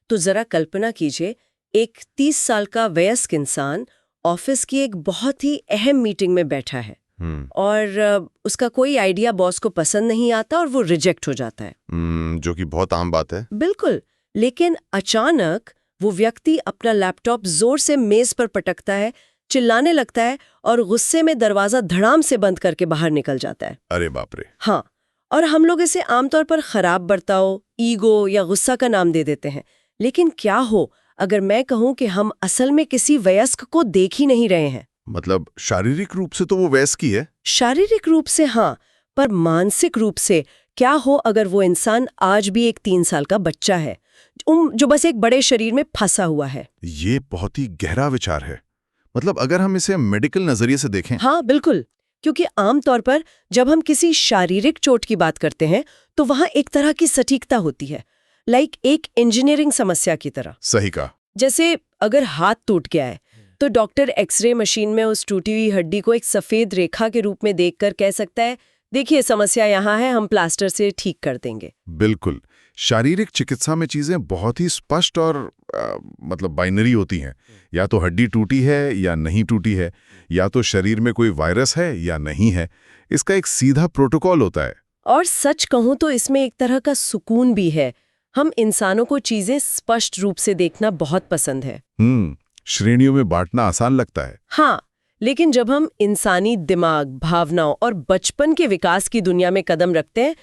तो जरा कल्पना कीजिए, एक 30 साल का वयस्क इंसान ऑफिस की एक बहुत ही अहम मीटिंग में बैठा है और उसका कोई आइडिया बॉस को पसंद नहीं आता और वो रिजेक्ट हो जाता है। जो कि बहुत आम बात है। बिल्कुल, लेकिन अचानक वो व्यक्ति अपना लैपटॉप जोर से मेज पर पटकता है, चिल्लाने लगता है और गुस्से में दरवाजा धड़ाम से बंद करके बाहर निकल जाता है। अरे बाप रे। हाँ, और हम लोग इसे आमतौर पर खराब बर्ताव, ईगो या गुस्सा का नाम दे देते हैं। लेकिन क्या हो अगर मैं कहूं कि हम असल में किसी वयस्क को देख ही नहीं रहे हैं? मतलब शारीरिक रूप से तो वो वयस्क ही है। शारीरिक रूप से हाँ, पर मानसिक रूप से क्या हो अगर वो इंसान आज भी एक 3 साल का बच्चा है जो बस एक बड़े शरीर में फंसा हुआ है। ये बहुत ही गहरा विचार है। मतलब अगर हम इसे मेडिकल नजरिए से देखें। हाँ बिल्कुल, क्योंकि आमतौर पर जब हम किसी शारीरिक चोट की बात करते हैं तो वहां एक तरह की सटीकता होती है, लाइक एक इंजीनियरिंग समस्या की तरह। सही कहा। जैसे अगर हाथ टूट गया है तो डॉक्टर एक्सरे मशीन में उस टूटी हुई हड्डी को एक सफेद रेखा के रूप में देखकर कह सकता है, देखिए समस्या यहाँ है, हम प्लास्टर से ठीक कर देंगे। बिल्कुल, शारीरिक चिकित्सा में चीजें बहुत ही स्पष्ट और मतलब बाइनरी होती हैं। या तो हड्डी टूटी है या नहीं टूटी है, या तो शरीर में कोई वायरस है या नहीं है। इसका एक सीधा प्रोटोकॉल होता है। और सच कहूं तो इसमें एक तरह का सुकून भी है। हम इंसानों को चीजें स्पष्ट रूप से देखना बहुत पसंद है। श्रेणियों में बांटना आसान लगता है। हाँ, लेकिन जब हम इंसानी दिमाग, भावनाओं और बचपन के विकास की दुनिया में कदम रखते हैं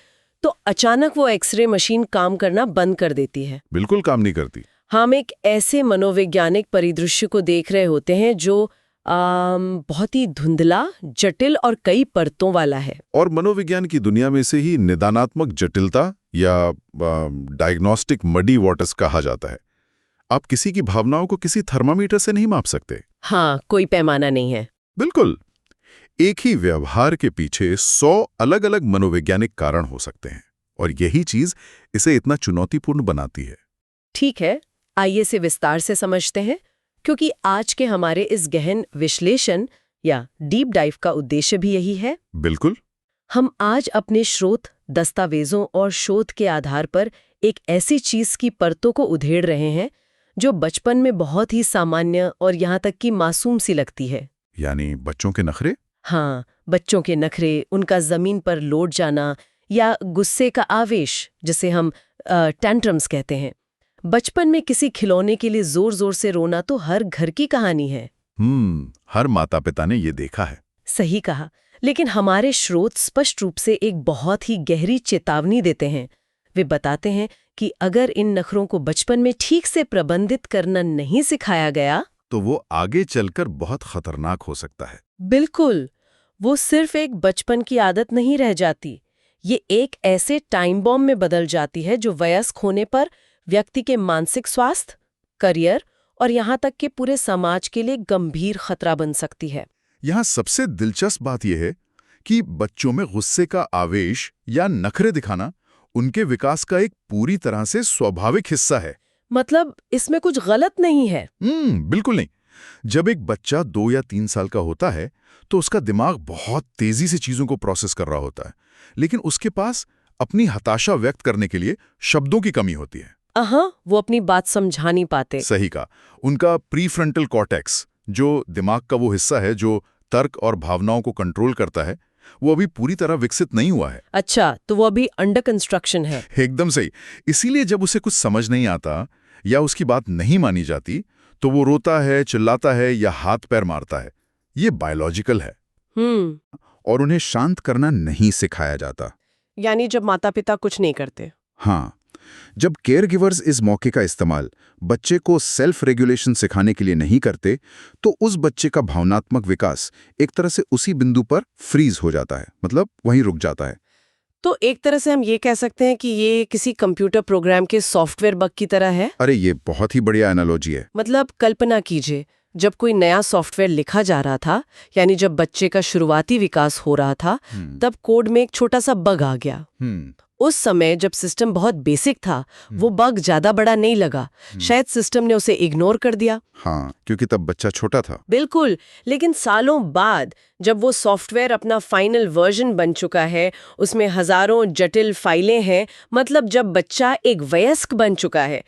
तो अचानक वो एक्सरे मशीन काम करना बंद कर देती है। बिल्कुल काम नहीं करती। हम एक ऐसे मनोवैज्ञानिक परिदृश्य को देख रहे होते हैं जो बहुत ही धुंधला, जटिल और कई परतों वाला है। और मनोविज्ञान की दुनिया में से ही निदानात्मक जटिलता या डायग्नोस्टिक मडी वाटर्स कहा जाता है। आप किसी की भावनाओं को किसी थर्मामीटर से नहीं माप सकते। हाँ, कोई पैमाना नहीं है। बिल्कुल। एक ही व्यवहार के पीछे 100 अलग-अलग मनोवैज्ञानिक कारण हो सकते हैं और यही चीज इसे इतना चुनौतीपूर्ण बनाती है। ठीक है, आइए इसे विस्तार से समझते हैं, क्योंकि आज के हमारे इस गहन विश्लेषण या डीप डाइव का उद्देश्य भी यही है। बिल्कुल। हम आज अपने स्रोत, दस्तावेजों और शोध के आधार पर एक ऐसी चीज की परतों को उधेड़ रहे हैं जो बचपन में बहुत ही सामान्य और यहाँ तक कि मासूम सी लगती है। यानी बच्चों के नखरे? हाँ, बच्चों के नखरे, उनका जमीन पर लौट जाना या गुस्से का आवेश, जिसे हम टेंट्रम्स कहते हैं। बचपन में किसी खिलौने के लिए जोर जोर से रोना तो हर घर की कहानी है। हर माता पिता ने ये देखा है। सही कहा, लेकिन हमारे स्रोत स्पष्ट रूप से एक बहुत ही गहरी चेतावनी देते हैं। वे बताते हैं कि अगर इन नखरों को बचपन में ठीक से प्रबंधित करना नहीं सिखाया गया तो वो आगे चलकर बहुत खतरनाक हो सकता है। बिल्कुल, वो सिर्फ एक बचपन की आदत नहीं रह जाती, ये एक ऐसे टाइम बॉम्ब में बदल जाती है जो वयस्क होने पर व्यक्ति के मानसिक स्वास्थ्य, करियर और यहाँ तक कि पूरे समाज के लिए गंभीर खतरा बन सकती है। यहाँ सबसे दिलचस्प बात यह है कि बच्चों में गुस्से का आवेश या नखरे दिखाना उनके विकास का एक पूरी तरह से स्वाभाविक हिस्सा है। मतलब इसमें कुछ गलत नहीं है? बिल्कुल नहीं। जब एक बच्चा 2 या 3 साल का होता है तो उसका दिमाग बहुत तेजी से चीजों को प्रोसेस कर रहा होता है, लेकिन उसके पास अपनी हताशा व्यक्त करने के लिए शब्दों की कमी होती है। वो अपनी बात समझा नहीं पाते। सही कहा। उनका प्रीफ्रंटल कॉर्टेक्स, जो दिमाग का वो हिस्सा है जो तर्क और भावनाओं को कंट्रोल करता है, वो अभी पूरी तरह विकसित नहीं हुआ है। अच्छा, तो वो अभी अंडर कंस्ट्रक्शन है। एकदम सही। इसीलिए जब उसे कुछ समझ नहीं आता या उसकी बात नहीं मानी जाती तो वो रोता है, चिल्लाता है या हाथ पैर मारता है। ये बायोलॉजिकल है। और उन्हें शांत करना नहीं सिखाया जाता। यानी जब माता पिता कुछ नहीं करते। हाँ, जब केयर गिवर्स इस मौके का इस्तेमाल बच्चे को सेल्फ रेगुलेशन सिखाने के लिए नहीं करते तो उस बच्चे का भावनात्मक विकास एक तरह से उसी बिंदु पर फ्रीज हो जाता है, मतलब वहीं रुक जाता है। तो एक तरह से हम ये कह सकते हैं कि ये किसी कंप्यूटर प्रोग्राम के सॉफ्टवेयर बग की तरह है। अरे ये बहुत ही बढ़िया एनालॉजी है। मतलब कल्पना कीजिए, जब कोई नया सॉफ्टवेयर लिखा जा रहा था, यानी जब बच्चे का शुरुआती विकास हो रहा था, तब कोड में एक छोटा सा बग आ गया। उस समय जब सिस्टम बहुत बेसिक था, वो बग ज्यादा बड़ा नहीं लगा। शायद सिस्टम ने उसे इग्नोर कर दिया। हाँ, क्योंकि तब बच्चा छोटा था। बिल्कुल, लेकिन सालों बाद जब वो सॉफ्टवेयर अपना फाइनल वर्जन बन चुका है, उसमें हजारों जटिल फाइलें हैं, मतलब जब बच्चा एक वयस्क बन चुका है,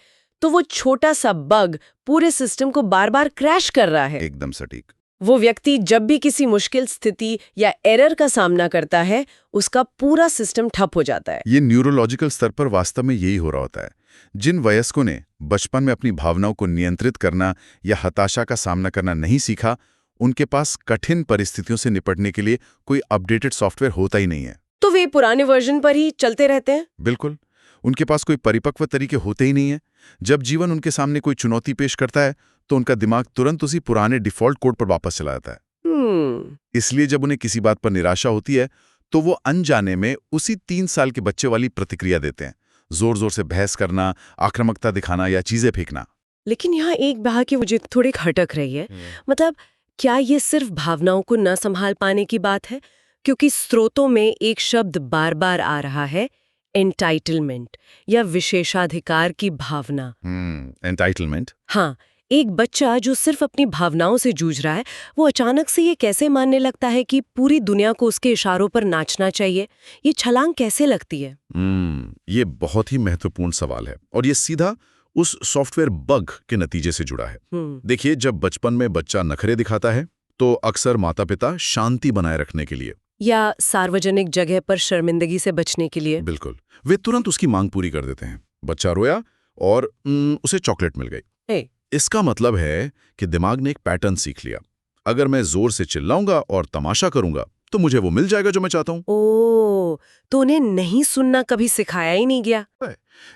तो वो छोटा सा बग पूरे सिस्टम को बार बार क्रैश कर रहा है। एकदम सटीक। वो व्यक्ति जब भी किसी मुश्किल स्थिति या एरर का सामना करता है, उसका पूरा सिस्टम ठप हो जाता है। ये न्यूरोलॉजिकल स्तर पर वास्तव में यही हो रहा होता है। जिन वयस्कों ने बचपन में अपनी भावनाओं को नियंत्रित करना या हताशा का सामना करना नहीं सीखा, उनके पास कठिन परिस्थितियों से निपटने के लिए कोई अपडेटेड सॉफ्टवेयर होता ही नहीं है। तो वे पुराने वर्जन पर ही चलते रहते हैं। बिल्कुल, उनके पास कोई परिपक्व तरीके होते ही नहीं है। जब जीवन उनके सामने कोई चुनौती पेश करता है तो उनका दिमाग तुरंत उसी पुराने डिफॉल्ट कोड पर वापस चला जाता है। इसलिए जब उन्हें किसी बात पर निराशा होती है तो वो अनजाने में उसी 3 साल के बच्चे वाली प्रतिक्रिया देते हैं। जोर जोर से बहस करना, आक्रामकता दिखाना या चीजें फेंकना। लेकिन यहाँ एक बात की मुझे थोड़ी खटक रही है। मतलब क्या ये सिर्फ भावनाओं को न संभाल पाने की बात है? क्योंकि स्रोतों में एक शब्द बार बार आ रहा है, एंटाइटलमेंट या विशेषाधिकार की भावना। एंटाइटलमेंट। हाँ, एक बच्चा जो सिर्फ अपनी भावनाओं से जूझ रहा है, वो अचानक से ये कैसे मानने लगता है कि पूरी दुनिया को उसके इशारों पर नाचना चाहिए? ये छलांग कैसे लगती है? ये बहुत ही महत्वपूर्ण सवाल है और ये सीधा उस सॉफ्टवेयर बग के नतीजे से जुड़ा है। देखिए, जब बचपन में बच्चा नखरे दिखाता है तो अक्सर माता-पिता शांति बनाए रखने के लिए या सार्वजनिक जगह पर शर्मिंदगी से बचने के लिए, बिल्कुल, वे तुरंत उसकी मांग पूरी कर देते हैं। बच्चा रोया और उसे चॉकलेट मिल गई। इसका मतलब है कि दिमाग ने एक पैटर्न सीख लिया। अगर मैं जोर से चिल्लाऊंगा और तमाशा करूंगा तो मुझे वो मिल जाएगा जो मैं चाहता हूं। ओह, तो उन्हें नहीं सुनना कभी सिखाया ही नहीं गया।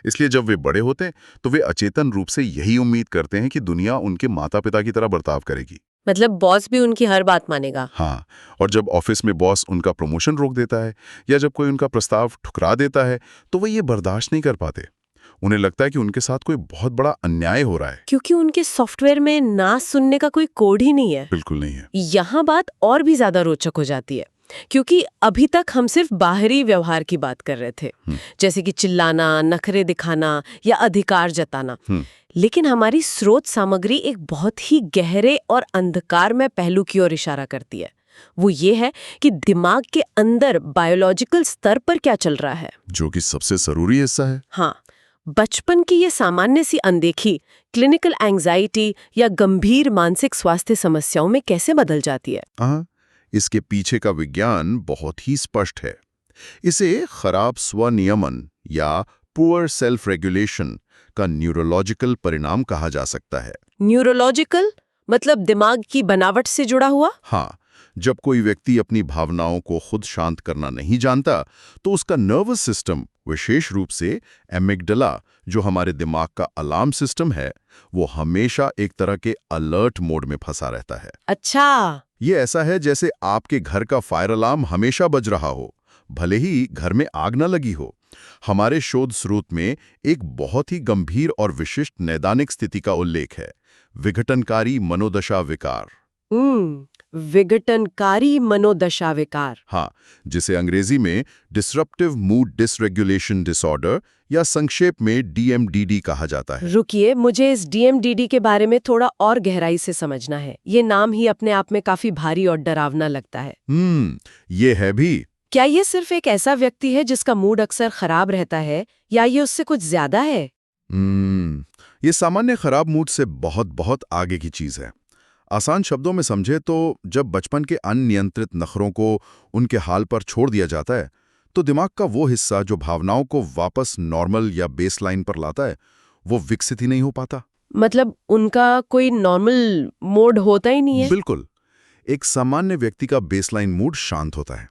इसलिए जब वे बड़े होते हैं तो वे अचेतन रूप से यही उम्मीद करते हैं कि दुनिया उनके माता-पिता की तरह बर्ताव करेगी। मतलब बॉस भी उनकी हर बात मानेगा। हाँ, और जब ऑफिस में बॉस उनका प्रमोशन रोक देता है या जब कोई उनका प्रस्ताव ठुकरा देता है तो वे ये बर्दाश्त नहीं कर पाते। उन्हें लगता है कि उनके साथ कोई बहुत बड़ा अन्याय हो रहा है। क्योंकि उनके सॉफ्टवेयर में ना सुनने का कोई कोड ही नहीं है। बिल्कुल नहीं है। यहाँ बात और भी ज्यादा रोचक हो जाती है, क्योंकि अभी तक हम सिर्फ बाहरी व्यवहार की बात कर रहे थे, जैसे कि चिल्लाना, नखरे दिखाना या अधिकार जताना। लेकिन हमारी स्रोत सामग्री एक बहुत ही गहरे और अंधकारमय पहलू की ओर इशारा करती है। वो ये है कि दिमाग के अंदर बायोलॉजिकल स्तर पर क्या चल रहा है, जो कि सबसे जरूरी हिस्सा है। हाँ, बचपन की ये सामान्य सी अनदेखी क्लिनिकल एंजाइटी या गंभीर मानसिक स्वास्थ्य समस्याओं में कैसे बदल जाती है। हाँ, इसके पीछे का विज्ञान बहुत ही स्पष्ट है। इसे खराब स्वनियमन या पुअर सेल्फ रेगुलेशन का न्यूरोलॉजिकल परिणाम कहा जा सकता है। न्यूरोलॉजिकल मतलब दिमाग की बनावट से जुड़ा हुआ? हाँ, जब कोई व्यक्ति अपनी भावनाओं को खुद शांत करना नहीं जानता तो उसका नर्वस सिस्टम, विशेष रूप से एमिगडाला, जो हमारे दिमाग का अलार्म सिस्टम है, वो हमेशा एक तरह के अलर्ट मोड में फंसा रहता है। अच्छा, ये ऐसा है जैसे आपके घर का फायर अलार्म हमेशा बज रहा हो, भले ही घर में आग न लगी हो। हमारे शोध स्रोत में एक बहुत ही गंभीर और विशिष्ट नैदानिक स्थिति का उल्लेख है, विघटनकारी मनोदशा विकार। विघटनकारी मनोदशा विकार। हाँ, जिसे अंग्रेजी में डिसरप्टिव मूड डिसरेगुलेशन डिसऑर्डर या संक्षेप में DMDD कहा जाता है। रुकिए, मुझे इस DMDD के बारे में थोड़ा और गहराई से समझना है। ये नाम ही अपने आप में काफी भारी और डरावना लगता है। ये है भी। क्या ये सिर्फ एक ऐसा व्यक्ति है जिसका मूड अक्सर खराब रहता है, या ये उससे कुछ ज्यादा है? ये सामान्य खराब मूड से बहुत बहुत आगे की चीज है। आसान शब्दों में समझे तो जब बचपन के अनियंत्रित नखरों को उनके हाल पर छोड़ दिया जाता है तो दिमाग का वो हिस्सा जो भावनाओं को वापस नॉर्मल या बेसलाइन पर लाता है, वो विकसित ही नहीं हो पाता। मतलब उनका कोई नॉर्मल मोड होता ही नहीं है? बिल्कुल। एक सामान्य व्यक्ति का बेसलाइन मूड शांत होता है,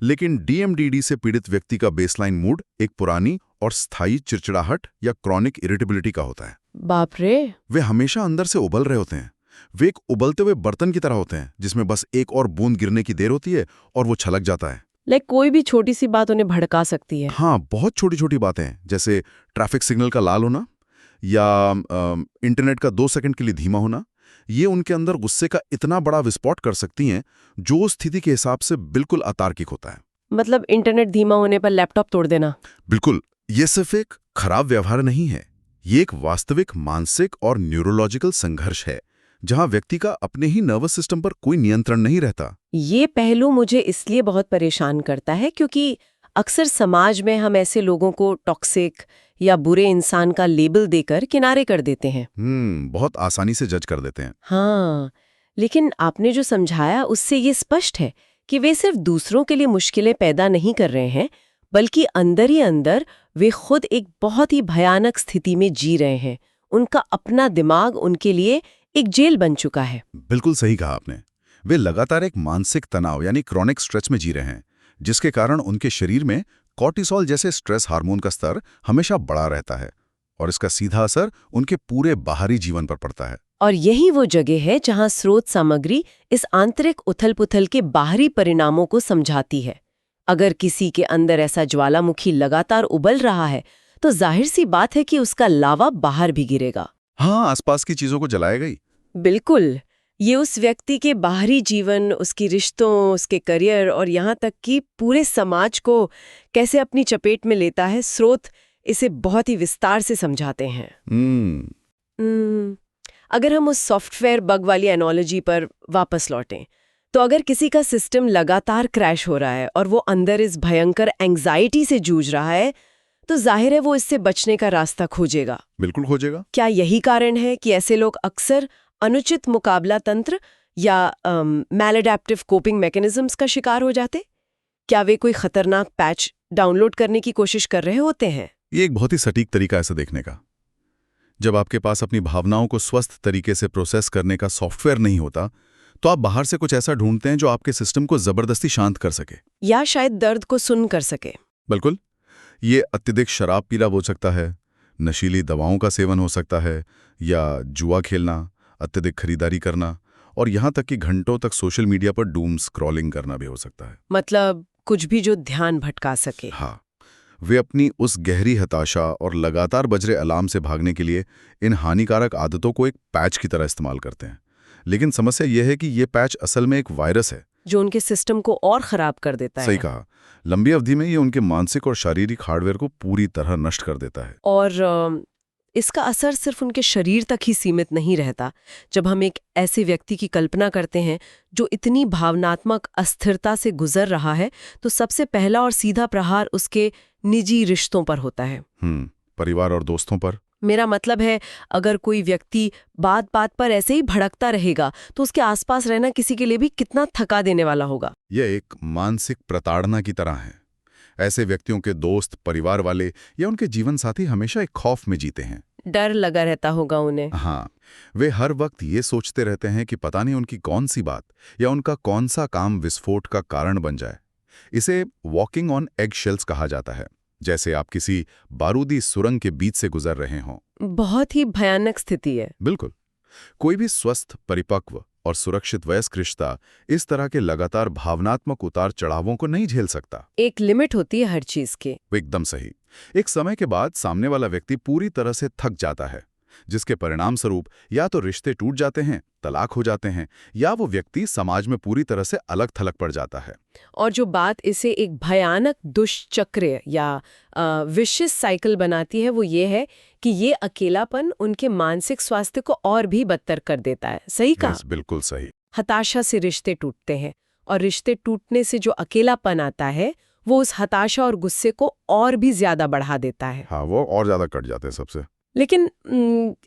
लेकिन DMDD से पीड़ित व्यक्ति का बेसलाइन मूड एक पुरानी और स्थायी चिड़चिड़ाहट या क्रॉनिक इरिटेबिलिटी का होता है। बाप रे! वे हमेशा अंदर से उबल रहे होते हैं। वे एक उबलते हुए बर्तन की तरह होते हैं जिसमें बस एक और बूंद गिरने की देर होती है और वो छलक जाता है। कोई भी छोटी सी बात उन्हें भड़का सकती है। हाँ, बहुत छोटी छोटी बातें, जैसे ट्रैफिक सिग्नल का लाल होना या इंटरनेट का 2 सेकंड के लिए धीमा होना, ये उनके अंदर गुस्से का इतना बड़ा विस्फोट कर सकती हैं जो स्थिति के हिसाब से बिल्कुल अतार्किक होता है। मतलब इंटरनेट धीमा होने पर लैपटॉप तोड़ देना? बिल्कुल। ये सिर्फ एक खराब व्यवहार नहीं है, ये एक वास्तविक मानसिक और न्यूरोलॉजिकल संघर्ष है जहां व्यक्ति का अपने ही नर्वस सिस्टम पर कोई नियंत्रण नहीं रहता। ये पहलू मुझे इसलिए बहुत परेशान करता है क्योंकि अक्सर समाज में हम ऐसे लोगों को टॉक्सिक या बुरे इंसान का लेबल देकर किनारे कर देते हैं। बहुत आसानी से जज कर देते हैं। हाँ, लेकिन आपने जो समझाया उससे ये स्पष्ट है कि वे सिर्फ दूसरों के लिए मुश्किलें पैदा नहीं कर रहे हैं, बल्कि अंदर ही अंदर वे खुद एक बहुत ही भयानक स्थिति में जी रहे हैं। उनका अपना दिमाग उनके लिए एक जेल बन चुका है। बिल्कुल सही कहा आपने। वे लगातार एक मानसिक तनाव यानी क्रॉनिक स्ट्रेस में जी रहे हैं, जिसके कारण उनके शरीर में कॉर्टिसोल जैसे स्ट्रेस हार्मोन का स्तर हमेशा बढ़ा रहता है और इसका सीधा असर उनके पूरे बाहरी जीवन पर पड़ता है। और यही वो जगह है जहां स्रोत सामग्री इस आंतरिक उथल-पुथल के बाहरी परिणामों को समझाती है। अगर किसी के अंदर ऐसा ज्वालामुखी लगातार उबल रहा है, तो जाहिर सी बात है कि उसका लावा बाहर भी गिरेगा। हाँ, आसपास की चीजों को जलाएगा ही। बिल्कुल। ये उस व्यक्ति के बाहरी जीवन, उसकी रिश्तों, उसके करियर और यहाँ तक कि पूरे समाज को कैसे अपनी चपेट में लेता है, स्रोत इसे बहुत ही विस्तार से समझाते हैं। अगर हम उस सॉफ्टवेयर बग वाली एनोलॉजी पर वापस लौटें, तो अगर किसी का सिस्टम लगातार क्रैश हो रहा है और वो अंदर इस भयंकर एंग्जाइटी से जूझ रहा है, तो जाहिर है वो इससे बचने का रास्ता खोजेगा। बिल्कुल खोजेगा। क्या यही कारण है कि ऐसे लोग अक्सर अनुचित मुकाबला तंत्र या मैलएडैप्टिव कोपिंग मैकेनिज्म्स का शिकार हो जाते? क्या वे कोई खतरनाक पैच डाउनलोड करने की कोशिश कर रहे होते हैं? ये एक बहुत ही सटीक तरीका है इसे देखने का। जब आपके पास अपनी भावनाओं को स्वस्थ तरीके से प्रोसेस करने का सॉफ्टवेयर नहीं होता, तो आप बाहर से कुछ ऐसा ढूंढते हैं जो आपके सिस्टम को जबरदस्ती शांत कर सके, या शायद दर्द को सुन कर सके। बिल्कुल। ये अत्यधिक शराब पीना हो सकता है, नशीली दवाओं का सेवन हो सकता है, या जुआ खेलना, अत्यधिक खरीदारी करना, और यहाँ तक कि घंटों तक सोशल मीडिया पर डूम स्क्रॉलिंग करना भी हो सकता है। मतलब कुछ भी जो ध्यान भटका सके। हाँ, वे अपनी उस गहरी हताशा और लगातार बज रहे अलार्म से भागने के लिए इन हानिकारक आदतों को एक पैच की तरह इस्तेमाल करते हैं। लेकिन समस्या यह है कि ये पैच असल में एक वायरस है जो उनके सिस्टम को और खराब कर देता है। सही कहा। लंबी अवधि में ये उनके मानसिक और शारीरिक हार्डवेयर को पूरी तरह नष्ट कर देता है। और इसका असर सिर्फ उनके शरीर तक ही सीमित नहीं रहता। जब हम एक ऐसे व्यक्ति की कल्पना करते हैं जो इतनी भावनात्मक अस्थिरता से गुजर रहा है, तो सबसे पहला और सीधा प्रहार उसके निजी रिश्तों पर होता है। परिवार और दोस्तों पर। मेरा मतलब है, अगर कोई व्यक्ति बात बात पर ऐसे ही भड़कता रहेगा, तो उसके आसपास रहना किसी के लिए भी कितना थका देने वाला होगा। यह एक मानसिक प्रताड़ना की तरह है। ऐसे व्यक्तियों के दोस्त, परिवार वाले या उनके जीवन साथी हमेशा एक खौफ में जीते हैं। डर लगा रहता होगा उन्हें। हाँ, वे हर वक्त ये सोचते रहते हैं कि पता नहीं उनकी कौन सी बात या उनका कौन सा काम विस्फोट का कारण बन जाए। इसे वॉकिंग ऑन एग शेल्स कहा जाता है, जैसे आप किसी बारूदी सुरंग के बीच से गुजर रहे हों। बहुत ही भयानक स्थिति है। बिल्कुल। कोई भी स्वस्थ, परिपक्व और सुरक्षित वयस्क रिश्ता इस तरह के लगातार भावनात्मक उतार चढ़ावों को नहीं झेल सकता। एक लिमिट होती है हर चीज की। एकदम सही। एक समय के बाद सामने वाला व्यक्ति पूरी तरह से थक जाता है, जिसके परिणाम स्वरूप या तो रिश्ते टूट जाते हैं, तलाक हो जाते हैं, या वो व्यक्ति समाज में पूरी तरह से अलग थलग पड़ जाता है। और जो बात इसे एक भयानक दुष्चक्र या विशिष्ट साइकिल बनाती है, वो ये है कि ये अकेलापन उनके मानसिक स्वास्थ्य को और भी बदतर कर देता है। सही कहा? बिल्कुल सही। हताशा से रिश्ते टूटते हैं, और रिश्ते टूटने से जो अकेलापन आता है, वो उस हताशा और गुस्से को और भी ज्यादा बढ़ा देता है। हाँ, वो और ज्यादा कट जाते हैं सबसे। लेकिन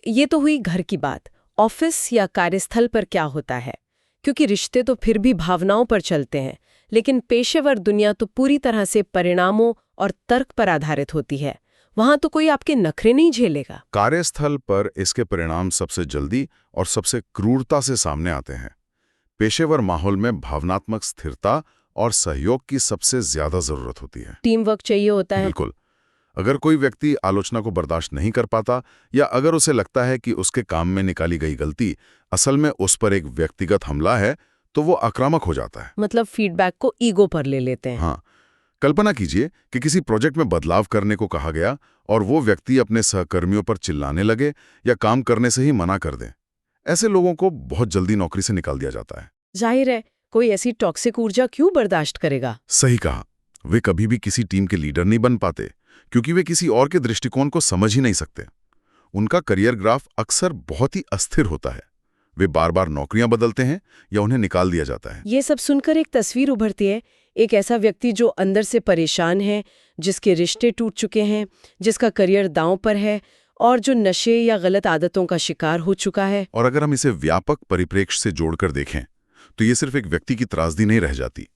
ये तो हुई घर की बात। ऑफिस या कार्यस्थल पर क्या होता है? क्योंकि रिश्ते तो फिर भी भावनाओं पर चलते हैं, लेकिन पेशेवर दुनिया तो पूरी तरह से परिणामों और तर्क पर आधारित होती है। वहां तो कोई आपके नखरे नहीं झेलेगा। कार्यस्थल पर इसके परिणाम सबसे जल्दी और सबसे क्रूरता से सामने आते हैं। पेशेवर माहौल में भावनात्मक स्थिरता और सहयोग की सबसे ज्यादा जरूरत होती है। टीम वर्क चाहिए होता है। बिल्कुल। अगर कोई व्यक्ति आलोचना को बर्दाश्त नहीं कर पाता, या अगर उसे लगता है कि उसके काम में निकाली गई गलती असल में उस पर एक व्यक्तिगत हमला है, तो वो आक्रामक हो जाता है। मतलब फीडबैक को ईगो पर ले लेते हैं। हाँ, कल्पना कीजिए कि किसी प्रोजेक्ट में बदलाव करने को कहा गया और वो व्यक्ति अपने सहकर्मियों पर चिल्लाने लगे या काम करने से ही मना कर दे। ऐसे लोगों को बहुत जल्दी नौकरी से निकाल दिया जाता है। जाहिर है, कोई ऐसी टॉक्सिक ऊर्जा क्यों बर्दाश्त करेगा? सही कहा। वे कभी भी किसी टीम के लीडर नहीं बन पाते, क्योंकि वे किसी और के दृष्टिकोण को समझ ही नहीं सकते। उनका करियर ग्राफ अक्सर बहुत ही अस्थिर होता है। वे बार बार नौकरियां बदलते हैं या उन्हें निकाल दिया जाता है। ये सब सुनकर एक तस्वीर उभरती है, एक ऐसा व्यक्ति जो अंदर से परेशान है, जिसके रिश्ते टूट चुके हैं, जिसका करियर दांव पर है और जो नशे या गलत आदतों का शिकार हो चुका है। और अगर हम इसे व्यापक परिप्रेक्ष्य से जोड़कर देखें तो ये सिर्फ एक व्यक्ति की त्रासदी नहीं रह जाती।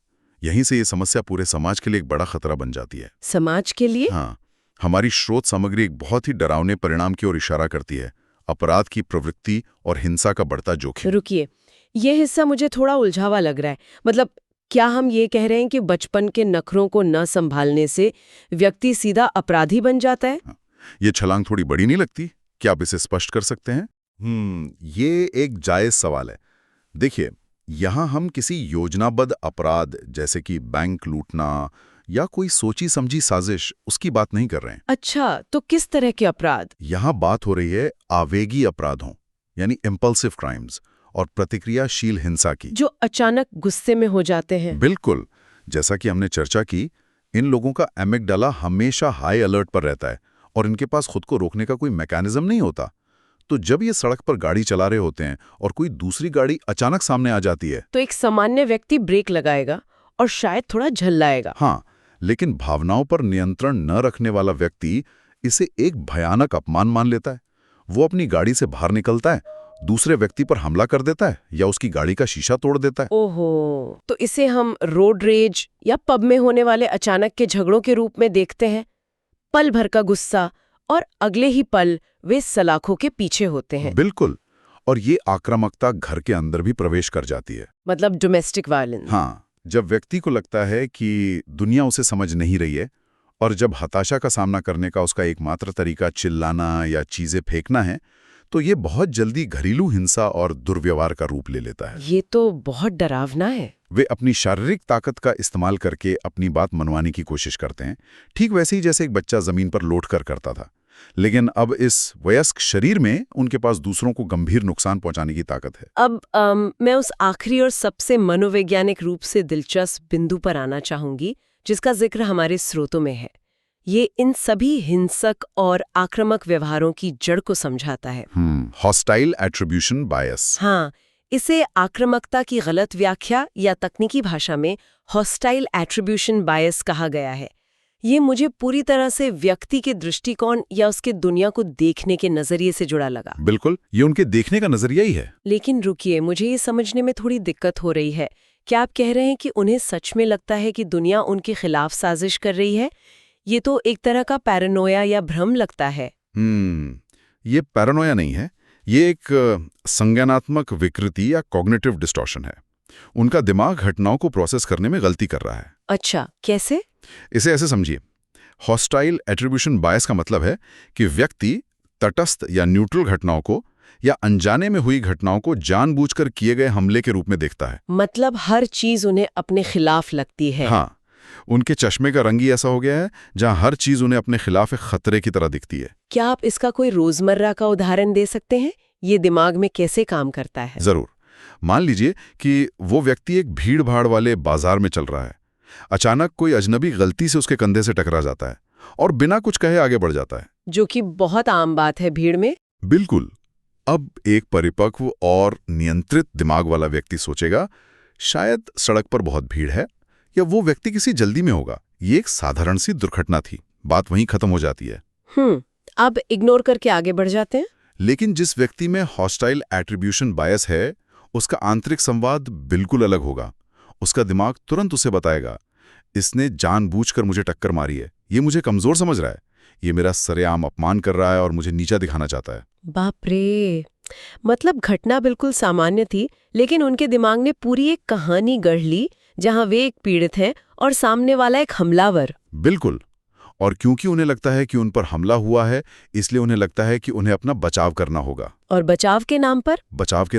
यहीं से ये समस्या पूरे समाज के लिए एक बड़ा खतरा बन जाती है। समाज के लिए? हाँ, हमारी स्रोत सामग्री एक बहुत ही डरावने परिणाम की ओर इशारा करती है, अपराध की प्रवृत्ति और हिंसा का बढ़ता जोखिम। रुकिए, ये हिस्सा मुझे थोड़ा उलझावा लग रहा है। मतलब क्या हम ये कह रहे हैं कि बचपन के नखरों को न संभालने से व्यक्ति सीधा अपराधी बन जाता है? हाँ, ये छलांग थोड़ी बड़ी नहीं लगती? क्या आप इसे स्पष्ट कर सकते हैं? ये एक जायज सवाल है। देखिए, यहाँ हम किसी योजनाबद्ध अपराध जैसे कि बैंक लूटना या कोई सोची समझी साजिश उसकी बात नहीं कर रहे हैं। अच्छा, तो किस तरह के अपराध? यहाँ बात हो रही है आवेगी अपराधों यानी इम्पल्सिव क्राइम्स और प्रतिक्रियाशील हिंसा की, जो अचानक गुस्से में हो जाते हैं। बिल्कुल, जैसा कि हमने चर्चा की, इन लोगों का एमिगडाला हमेशा हाई अलर्ट पर रहता है और इनके पास खुद को रोकने का कोई मैकेनिज्म नहीं होता। तो जब ये सड़क पर गाड़ी चला रहे होते हैं और कोई दूसरी गाड़ी अचानक सामने आ जाती है तो एक सामान्य व्यक्ति ब्रेक लगाएगा और शायद थोड़ा झल्लाएगा। हाँ, लेकिन भावनाओं पर नियंत्रण न रखने वाला व्यक्ति इसे एक भयानक अपमान मान लेता है। वो अपनी गाड़ी से बाहर निकलता है, दूसरे व्यक्ति पर हमला कर देता है या उसकी गाड़ी का शीशा तोड़ देता है। ओहो, तो इसे हम रोड रेज या पब में होने वाले अचानक के झगड़ों के रूप में देखते हैं। पल भर का गुस्सा और अगले ही पल वे सलाखों के पीछे होते हैं। बिल्कुल, और ये आक्रामकता घर के अंदर भी प्रवेश कर जाती है। मतलब डोमेस्टिक वायलेंस। हाँ, जब व्यक्ति को लगता है कि दुनिया उसे समझ नहीं रही है और जब हताशा का सामना करने का उसका एकमात्र तरीका चिल्लाना या चीजें फेंकना है, तो ये बहुत जल्दी घरेलू हिंसा और दुर्व्यवहार का रूप ले लेता है। ये तो बहुत डरावना है। वे अपनी शारीरिक ताकत का इस्तेमाल करके अपनी बात मनवाने की कोशिश करते हैं, ठीक वैसे ही जैसे एक बच्चा जमीन पर लौट कर करता था। लेकिन अब इस वयस्क शरीर में उनके पास दूसरों को गंभीर नुकसान पहुंचाने की ताकत है। अब मैं उस आखिरी और सबसे मनोवैज्ञानिक रूप से दिलचस्प बिंदु पर आना चाहूंगी, जिसका जिक्र हमारे स्रोतों में है। ये इन सभी हिंसक और आक्रामक व्यवहारों की जड़ को समझाता है। हॉस्टाइल एट्रीब्यूशन बायस। हाँ, इसे आक्रामकता की गलत व्याख्या या तकनीकी भाषा में हॉस्टाइल एट्रीब्यूशन बायस कहा गया है। ये मुझे पूरी तरह से व्यक्ति के दृष्टिकोण या उसके दुनिया को देखने के नजरिए से जुड़ा लगा। बिल्कुल, ये उनके देखने का नजरिया ही है। लेकिन रुकिए, मुझे ये समझने में थोड़ी दिक्कत हो रही है। क्या आप कह रहे हैं कि उन्हें सच में लगता है कि दुनिया उनके खिलाफ साजिश कर रही है? ये तो एक तरह का पैरानोया या भ्रम लगता है। ये पैरानोया नहीं है, ये एक संज्ञानात्मक विकृति या कॉग्निटिव डिस्टॉर्शन है। उनका दिमाग घटनाओं को प्रोसेस करने में गलती कर रहा है। अच्छा, कैसे? इसे ऐसे समझिए, हॉस्टाइल एट्रीब्यूशन बायस का मतलब है कि व्यक्ति तटस्थ या न्यूट्रल घटनाओं को या अनजाने में हुई घटनाओं को जानबूझकर किए गए हमले के रूप में देखता है। मतलब हर चीज उन्हें अपने खिलाफ लगती है। हाँ, उनके चश्मे का रंग ही ऐसा हो गया है जहां हर चीज उन्हें अपने खिलाफ एक खतरे की तरह दिखती है। क्या आप इसका कोई रोजमर्रा का उदाहरण दे सकते हैं? ये दिमाग में कैसे काम करता है? जरूर। मान लीजिए कि वो व्यक्ति एक भीड़ भाड़ वाले बाजार में चल रहा है। अचानक कोई अजनबी गलती से उसके कंधे से टकरा जाता है और बिना कुछ कहे आगे बढ़ जाता है, जो कि बहुत आम बात है भीड़ में। बिल्कुल। अब एक परिपक्व और नियंत्रित दिमाग वाला व्यक्ति सोचेगा, शायद सड़क पर बहुत भीड़ है या वो व्यक्ति किसी जल्दी में होगा, ये एक साधारण सी दुर्घटना थी, बात वहीं खत्म हो जाती है। अब इग्नोर करके आगे बढ़ जाते हैं। लेकिन जिस व्यक्ति में हॉस्टाइल एट्रीब्यूशन बायस है, उसका आंतरिक संवाद बिल्कुल अलग होगा। उसका दिमाग तुरंत उसे बताएगा, इसने जानबूझकर मुझे टक्कर मारी है, ये मुझे कमजोर समझ रहा है, ये मेरा सरेआम अपमान कर रहा है और मुझे नीचा दिखाना चाहता है। बाप रे! मतलब घटना बिल्कुल सामान्य थी, लेकिन उनके दिमाग ने पूरी एक कहानी गढ़ ली जहां वे एक पीड़ित हैं और सामने वाला एक हमलावर। बिल्कुल। और क्योंकि उन्हें लगता है कि उन पर हमला हुआ है, इसलिए उन्हें लगता है कि उन्हें अपना बचाव करना होगा। और बचाव के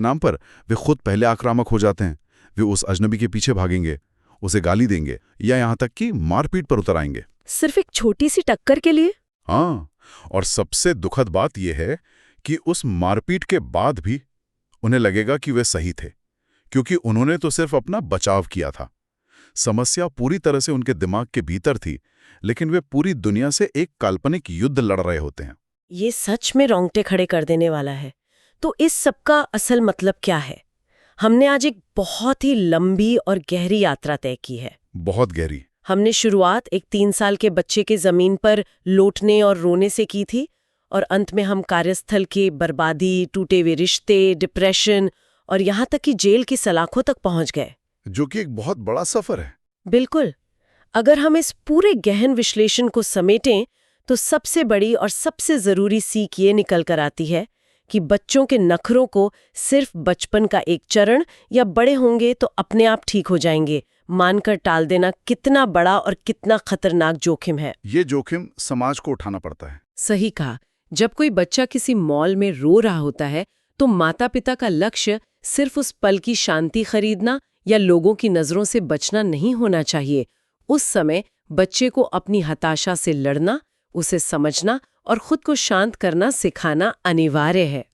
नाम पर वे खुद पहले आक्रामक हो जाते हैं। वे उस अजनबी के पीछे भागेंगे, उसे गाली देंगे या यहाँ तक कि मारपीट पर उतर आएंगे, सिर्फ एक छोटी सी टक्कर के लिए। हाँ, और सबसे दुखद बात यह है कि उस मारपीट के बाद भी उन्हें लगेगा कि वे सही थे, क्योंकि उन्होंने तो सिर्फ अपना बचाव किया था। समस्या पूरी तरह से उनके दिमाग के भीतर थी, लेकिन वे पूरी दुनिया से एक काल्पनिक युद्ध लड़ रहे होते हैं। ये सच में रोंगटे खड़े कर देने वाला है। तो इस सब का असल मतलब क्या है? हमने आज एक बहुत ही लंबी और गहरी यात्रा तय की है। बहुत गहरी। हमने शुरुआत एक 3 साल के बच्चे के जमीन पर लोटने और रोने से की थी, और अंत में हम कार्यस्थल की बर्बादी, टूटे हुए रिश्ते, डिप्रेशन और यहाँ तक कि जेल की सलाखों तक पहुँच गए। जो कि एक बहुत बड़ा सफर है। बिल्कुल। अगर हम इस पूरे गहन विश्लेषण को समेटें तो सबसे बड़ी और सबसे जरूरी सीख ये निकल कर आती है कि बच्चों के नखरों को सिर्फ बचपन का एक चरण या बड़े होंगे तो अपने आप ठीक हो जाएंगे मानकर टाल देना कितना बड़ा और कितना खतरनाक जोखिम है। ये जोखिम समाज को उठाना पड़ता है। सही कहा। जब कोई बच्चा किसी मॉल में रो रहा होता है तो माता पिता का लक्ष्य सिर्फ उस पल की शांति खरीदना या लोगों की नजरों से बचना नहीं होना चाहिए। उस समय बच्चे को अपनी हताशा से लड़ना, उसे समझना और खुद को शांत करना सिखाना अनिवार्य है।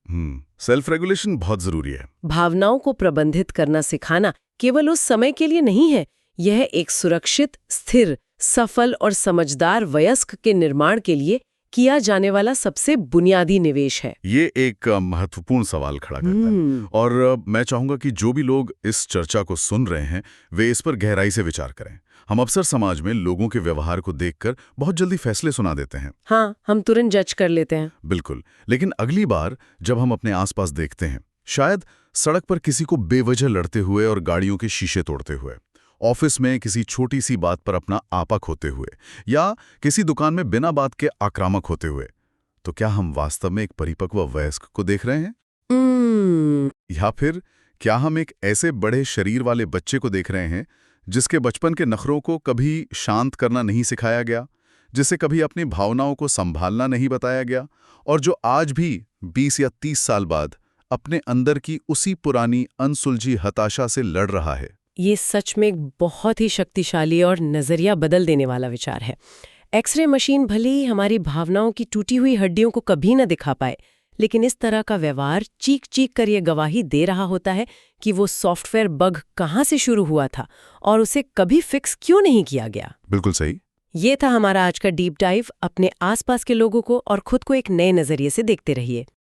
सेल्फ रेगुलेशन बहुत जरूरी है। भावनाओं को प्रबंधित करना सिखाना केवल उस समय के लिए नहीं है, यह एक सुरक्षित, स्थिर, सफल और समझदार वयस्क के निर्माण के लिए किया जाने वाला सबसे बुनियादी निवेश है। ये एक महत्वपूर्ण सवाल खड़ा करता है, और मैं चाहूंगा कि जो भी लोग इस चर्चा को सुन रहे हैं वे इस पर गहराई से विचार करें। हम अक्सर समाज में लोगों के व्यवहार को देखकर बहुत जल्दी फैसले सुना देते हैं। हाँ, हम तुरंत जज कर लेते हैं। बिल्कुल, लेकिन अगली बार जब हम अपने आसपास देखते हैं, शायद सड़क पर किसी को बेवजह लड़ते हुए और गाड़ियों के शीशे तोड़ते हुए, ऑफिस में किसी छोटी सी बात पर अपना आपा खोते हुए, या किसी दुकान में बिना बात के आक्रामक होते हुए, तो क्या हम वास्तव में एक परिपक्व वयस्क को देख रहे हैं? या फिर क्या हम एक ऐसे बड़े शरीर वाले बच्चे को देख रहे हैं जिसके बचपन के नखरों को कभी शांत करना नहीं सिखाया गया, जिसे कभी अपनी भावनाओं को संभालना नहीं बताया गया, और जो आज भी 20 या 30 साल बाद अपने अंदर की उसी पुरानी अनसुलझी हताशा से लड़ रहा है? ये सच में एक बहुत ही शक्तिशाली और नजरिया बदल देने वाला विचार है। एक्सरे मशीन भले ही हमारी भावनाओं की टूटी हुई हड्डियों को कभी न दिखा पाए, लेकिन इस तरह का व्यवहार चीख चीख कर ये गवाही दे रहा होता है कि वो सॉफ्टवेयर बग कहाँ से शुरू हुआ था और उसे कभी फिक्स क्यों नहीं किया गया। बिल्कुल सही। ये था हमारा आज का डीप डाइव। अपने आसपास के लोगों को और खुद को एक नए नजरिए से देखते रहिए।